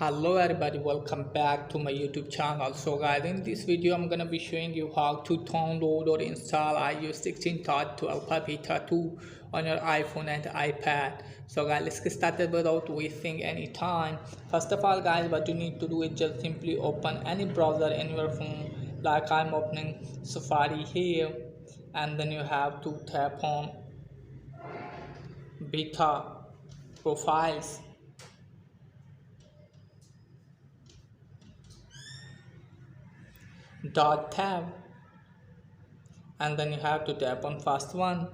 Hello everybody, welcome back to my YouTube channel. So guys, in this video I'm gonna be showing you how to download or install iOS 16.12 beta 2 on your iPhone and iPad. So guys, let's get started without wasting any time. First of all guys, what you need to do is just simply open any browser in your phone. Like I'm opening Safari here, and then you have to tap on beta profiles. Dot tab, and then you have to tap on first one,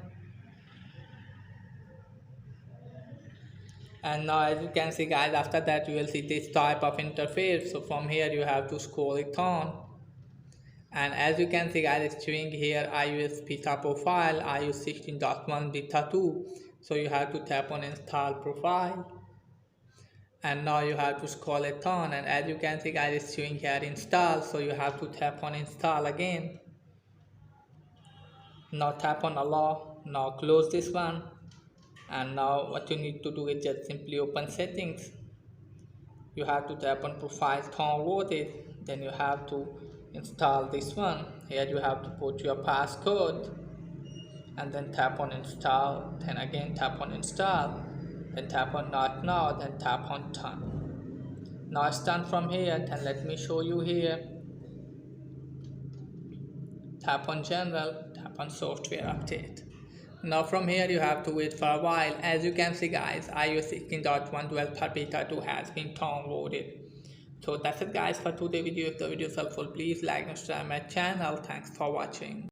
and now as you can see guys, after that you will see this type of interface. So from here you have to scroll it on, and as you can see guys, it's showing here iOS beta profile, iOS 16.1 beta 2. So you have to tap on install profile, and now you have to scroll it on, and as you can see guys, it's showing here install. So you have to tap on install again. Now tap on allow. Now close this one, and now what you need to do is just simply open settings. You have to tap on profile downloaded, then you have to install this one. Here you have to put your passcode, and then tap on install, then again tap on install, then tap on not now, then tap on done. Now it's done from here. Then let me show you here. Tap on general, tap on software update. Now from here you have to wait for a while. As you can see guys, iOS 16.1 beta 2 has been downloaded. So that's it guys for today's video. If the video is helpful, please like and subscribe my channel. Thanks for watching.